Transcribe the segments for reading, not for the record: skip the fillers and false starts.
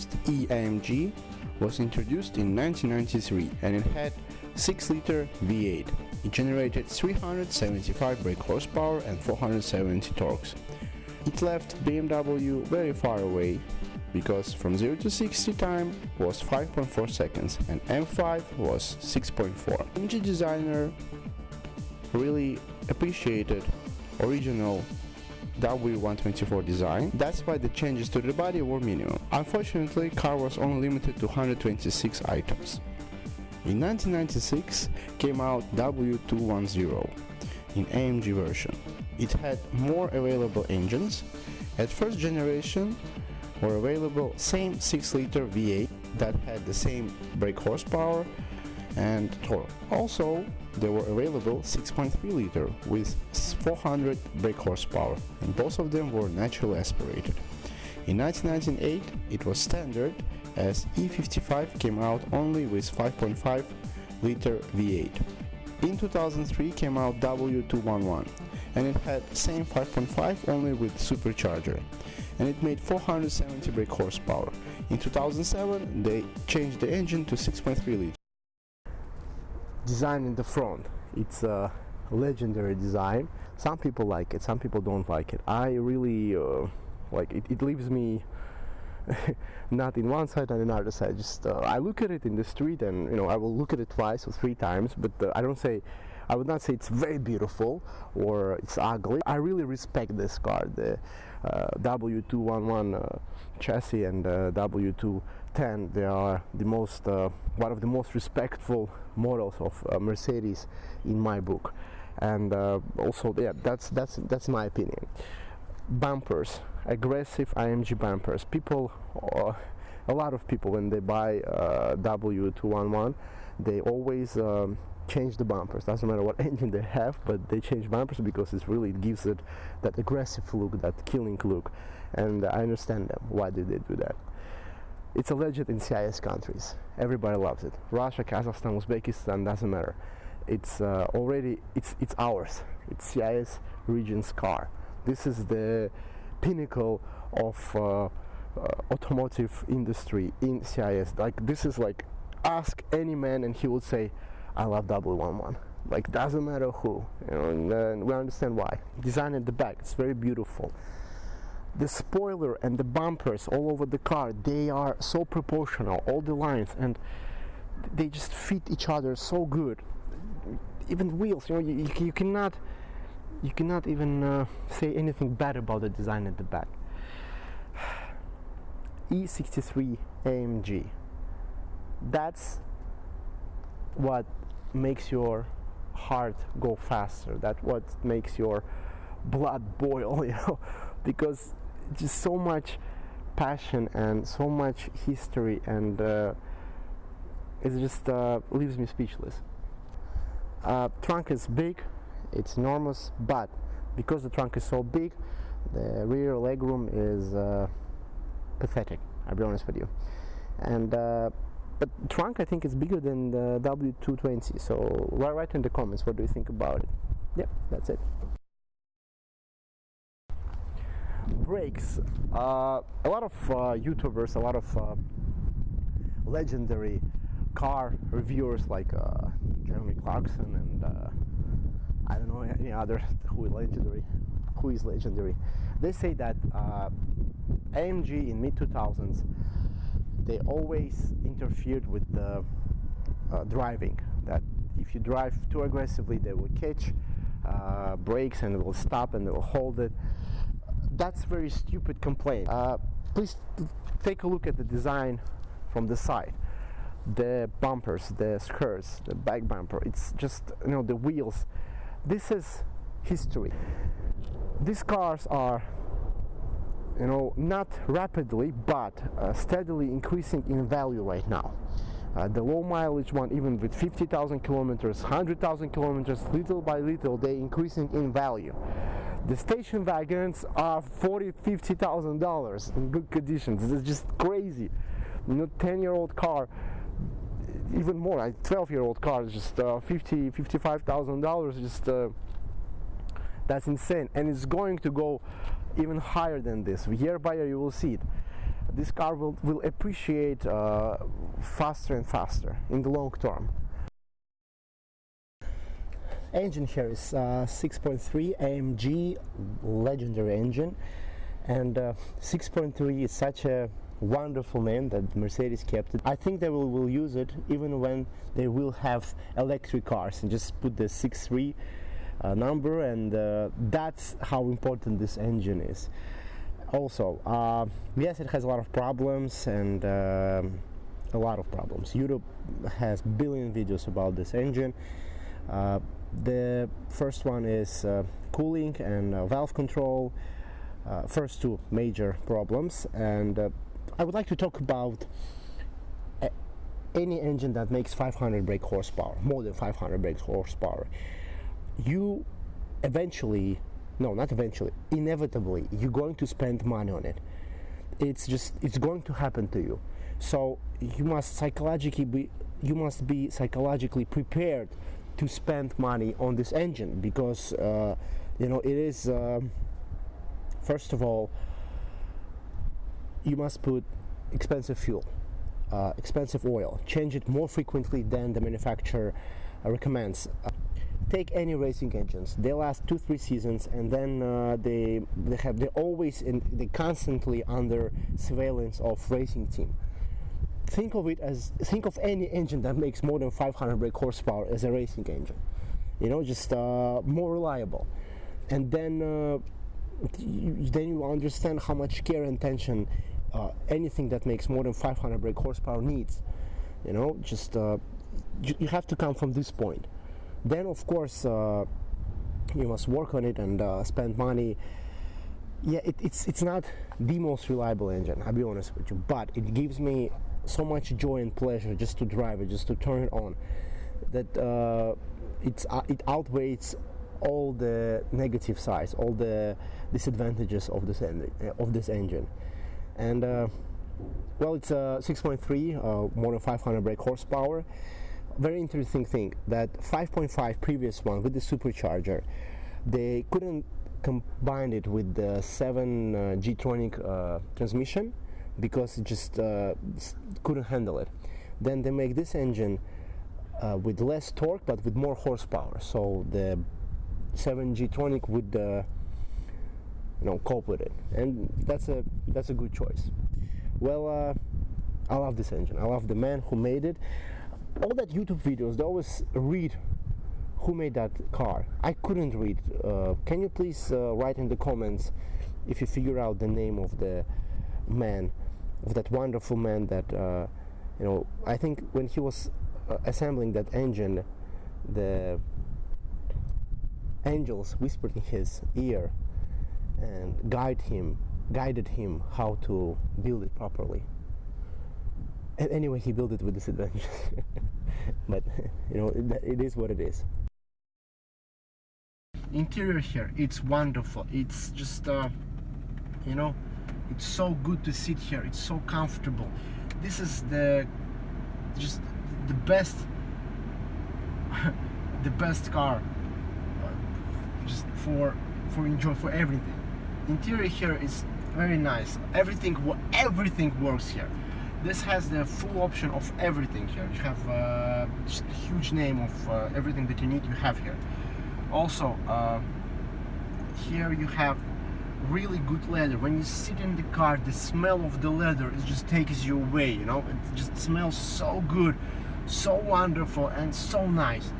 first E-AMG was introduced in 1993 and it had 6-liter V8. It generated 375 brake horsepower and 470 torques. It left BMW very far away because from 0 to 60 time was 5.4 seconds and M5 was 6.4. AMG designer really appreciated original W124 design. That's why the changes to the body were minimal. Unfortunately, car was only limited to 126 items. In 1996 came out W210 in AMG version. It had more available engines. At first generation were available same 6-liter V8 that had the same brake horsepower and torque. Also, they were available 6.3-liter with 400 brake horsepower, and both of them were naturally aspirated. In 1998, it was standard, as E55 came out only with 5.5-liter V8. In 2003 came out W211, and it had same 5.5 only with supercharger, and it made 470 brake horsepower. In 2007 they changed the engine to 6.3-liter. Design in the front, it's a legendary design. Some people like it, some people don't like it. I really like it. It leaves me not in one side and another side. Just I look at it in the street, and I will look at it twice or 3 times, but I would not say it's very beautiful or it's ugly. I really respect this car, the W211 chassis and W210. They are the most one of the most respectful models of Mercedes in my book, and also yeah, that's my opinion. Bumpers, aggressive AMG bumpers. People, a lot of people, when they buy W211, they always change the bumpers. Doesn't matter what engine they have, but they change bumpers because it gives it that aggressive look, that killing look, and I understand them why they do that. It's a legend in CIS countries. Everybody loves it. Russia, Kazakhstan, Uzbekistan, doesn't matter. It's already it's ours. It's CIS region's car. This is the pinnacle of automotive industry in CIS. Like, this is like, ask any man and he would say, I love W11. Like, doesn't matter who, and we understand why. Design at the back, it's very beautiful. The spoiler and the bumpers all over the car, they are so proportional, all the lines, and they just fit each other so good. Even wheels, you cannot even say anything bad about the design at the back. E63 AMG. That's what makes your heart go faster. That's what makes your blood boil, because just so much passion and so much history, and it just leaves me speechless. Trunk is big, it's enormous, but because the trunk is so big, the rear legroom is pathetic, I'll be honest with you. And but trunk, I think, is bigger than the W220, so write in the comments what do you think about it. Yep, that's it. Brakes. A lot of YouTubers, a lot of legendary car reviewers like Jeremy Clarkson and I don't know any other who is legendary. They say that AMG in mid-2000s, they always interfered with the driving. That if you drive too aggressively, they will catch brakes and will stop and they will hold it. That's very stupid complaint. Please take a look at the design from the side. The bumpers, the skirts, the back bumper, it's just, the wheels. This is history. These cars are, not rapidly, but steadily increasing in value right now. The low mileage one, even with 50,000 kilometers, 100,000 kilometers, little by little, they're increasing in value. The station wagons are $40,000-$50,000 in good conditions. It's just crazy. 10-year-old car, even more, like 12-year-old car is just $50,000-$55,000. Just that's insane, and it's going to go even higher than this. Year by year, you will see it. this car will appreciate faster and faster in the long term. Engine here is 6.3 AMG, legendary engine, and 6.3 is such a wonderful name that Mercedes kept it. I think they will use it even when they will have electric cars, and just put the 6.3 number, and that's how important this engine is. Also, yes, it has a lot of problems, and a lot of problems. YouTube has billion videos about this engine. The first one is cooling and valve control, first two major problems, and I would like to talk about any engine that makes 500 brake horsepower, more than 500 brake horsepower. You eventually, no, not eventually, inevitably, you're going to spend money on it. It's going to happen to you. So you must be psychologically prepared to spend money on this engine, because you know, it is first of all, you must put expensive fuel, expensive oil, change it more frequently than the manufacturer recommends. Take any racing engines, they last 2-3 seasons, and then they're constantly under surveillance of racing team. Think of any engine that makes more than 500 brake horsepower as a racing engine, you know, just more reliable. And then you understand how much care and attention anything that makes more than 500 brake horsepower needs. You know, just you have to come from this point. Then of course you must work on it and spend money. Yeah, it's not the most reliable engine, I'll be honest with you, but it gives me so much joy and pleasure just to drive it, just to turn it on, that it outweighs all the negative sides, all the disadvantages of this engine. And well, it's a 6.3, more than 500 brake horsepower. Very interesting thing that 5.5 previous one with the supercharger, they couldn't combine it with the 7 G-tronic transmission, because it just couldn't handle it. Then they make this engine with less torque but with more horsepower, so the 7 G-tronic would you know, cope with it, and that's a good choice. Well, I love this engine. I love the man who made it. All that YouTube videos, they always read who made that car. I couldn't read. Can you please write in the comments if you figure out the name of the man, of that wonderful man that you know, I think when he was assembling that engine, the angels whispered in his ear and guided him how to build it properly. And anyway, he built it with disadvantages. But you know, it is what it is. Interior here, it's wonderful. It's just you know, it's so good to sit here. It's so comfortable. This is just the best the best car just for everything. Interior here is very nice. Everything works here. This has the full option of everything here. You have just a huge name of everything that you need, you have here. Also, here you have really good leather. When you sit in the car, the smell of the leather just takes you away, you know. It just smells so good, so wonderful, and so nice.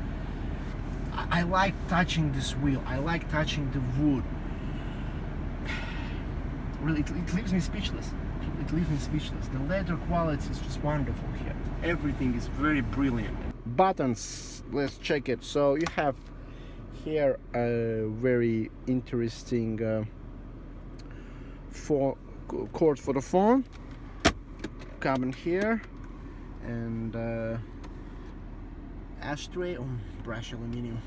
I like touching this wheel. I like touching the wood. Really, it leaves me speechless. It leaves me speechless. The leather quality is just wonderful here. Everything is very brilliant. Buttons, let's check it. So you have here a very interesting cord for the phone, cabin here, and ashtray on brushed aluminum.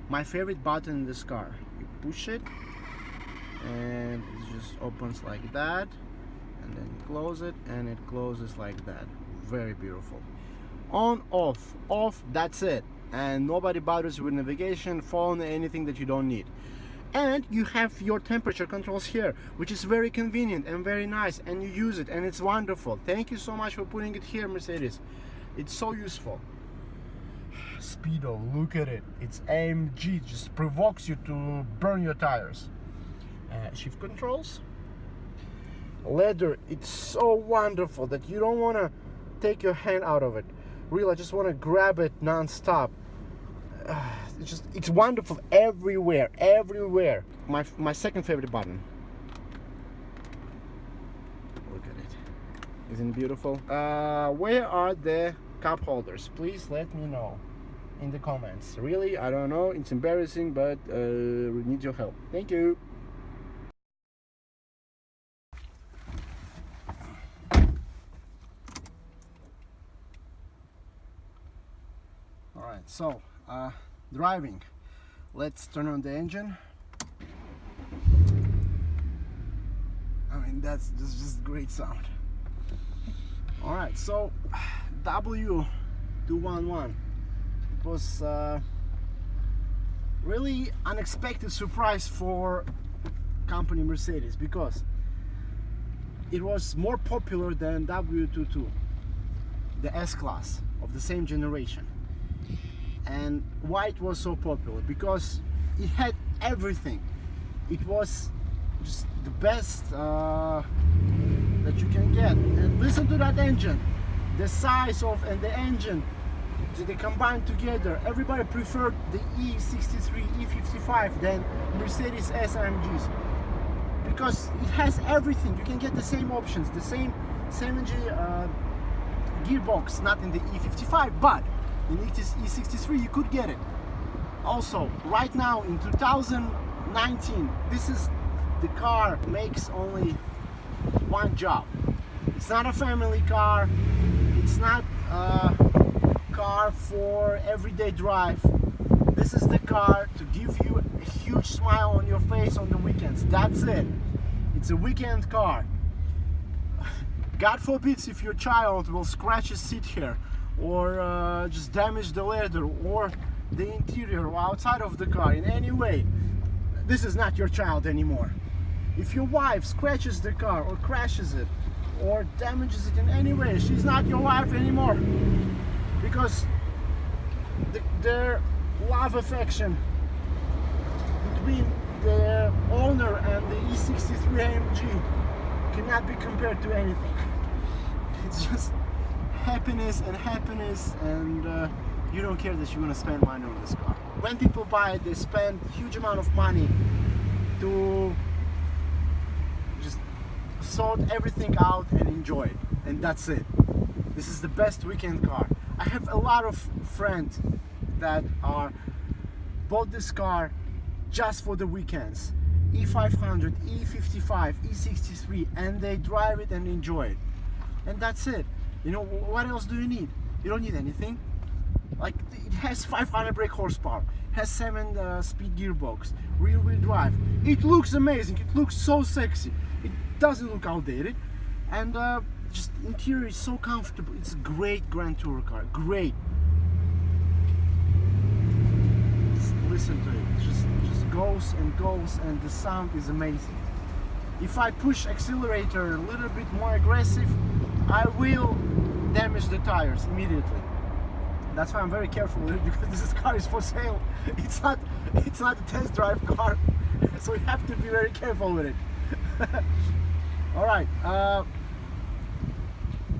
My favorite button in this car, you push it and it just opens like that, and then you close it and it closes like that. Very beautiful. On, off, that's it. And nobody bothers with navigation, phone, anything that you don't need. And you have your temperature controls here, which is very convenient and very nice, and you use it and it's wonderful. Thank you so much for putting it here, Mercedes. It's so useful. Speedo, look at it. It's AMG, it just provokes you to burn your tires. Shift controls. Leather, it's so wonderful that you don't want to take your hand out of it. Really, I just want to grab it non-stop. It's wonderful everywhere. My second favorite button. Look at it. Isn't it beautiful? Where are the cup holders? Please let me know in the comments. Really, I don't know. It's embarrassing, but we need your help. Thank you. Alright, so driving. Let's turn on the engine. I mean, that's just great sound. Alright, so w211. It was really unexpected surprise for company Mercedes, because it was more popular than W22, the S-Class of the same generation. And why it was so popular? Because it had everything. It was just the best that you can get. And listen to that engine, the size of and the engine, they combined together. Everybody preferred the E63, E55 than Mercedes AMGs, because it has everything. You can get the same options, the same AMG gearbox, not in the E55, but in E63 you could get it. Also, right now in 2019, this is the car makes only one job. It's not a family car. It's not a car for everyday drive. This is the car to give you a huge smile on your face on the weekends. That's it. It's a weekend car. God forbids if your child will scratch a seat here, or just damage the leather or the interior or outside of the car in any way. This is not your child anymore. If your wife scratches the car or crashes it or damages it in any way, she's not your wife anymore, because their love affection between the owner and the E63 AMG cannot be compared to anything. It's just happiness, and you don't care that you're gonna spend money on this car. When people buy it, they spend huge amount of money to just sort everything out and enjoy it, and that's it. This is the best weekend car. I have a lot of friends that are bought this car just for the weekends. E500, E55, E63, and they drive it and enjoy it, and that's it. You know, what else do you need? You don't need anything. Like, it has 500 brake horsepower, has 7-speed gearbox, rear-wheel drive. It looks amazing. It looks so sexy. It doesn't look outdated, and just interior is so comfortable. It's a great Grand Tourer car. Great. Just listen to it. It just goes and goes, and the sound is amazing. If I push accelerator a little bit more aggressive, I will damage the tires immediately. That's why I'm very careful with it, because this car is for sale. It's not a test drive car, so you have to be very careful with it. All right,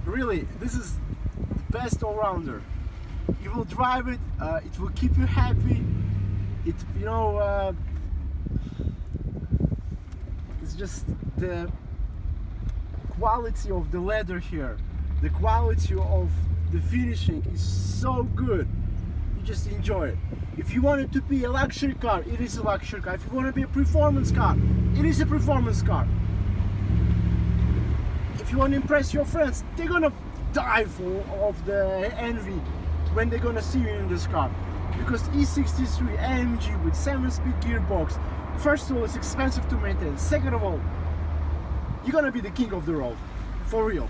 really, this is the best all-rounder. You will drive it, it will keep you happy. It, you know, it's just the quality of the leather here, the quality of the finishing is so good. You just enjoy it. If you want it to be a luxury car, it is a luxury car. If you want to be a performance car, it is a performance car. If you want to impress your friends, they're gonna die of the envy when they're gonna see you in this car, because E63 AMG with 7-speed gearbox, first of all, it's expensive to maintain. Second of all, you're gonna be the king of the road, for real.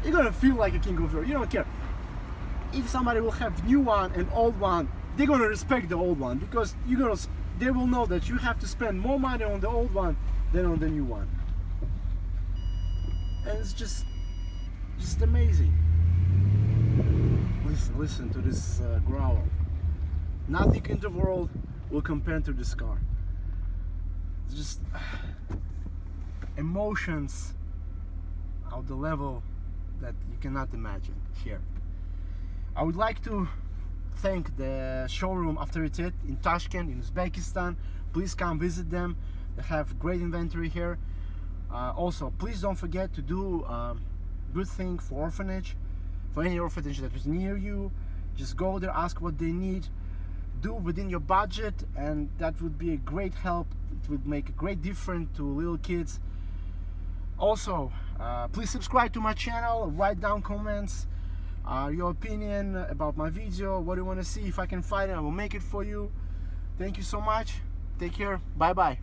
You're gonna feel like a king of the road. You don't care if somebody will have new one and old one. They're gonna respect the old one, because you're gonna they will know that you have to spend more money on the old one than on the new one. And it's just amazing. Listen to this growl. Nothing in the world will compare to this car. It's just emotions of the level that you cannot imagine here. I would like to thank the showroom Authoritet in Tashkent in Uzbekistan. Please come visit them. They have great inventory here. Also, please don't forget to do good thing for orphanage, for any orphanage that is near you. Just go there, ask what they need, do within your budget, and that would be a great help. It would make a great difference to little kids. Also, please subscribe to my channel, write down comments, your opinion about my video, what do you want to see. If I can find it, I will make it for you. Thank you so much. Take care. Bye bye.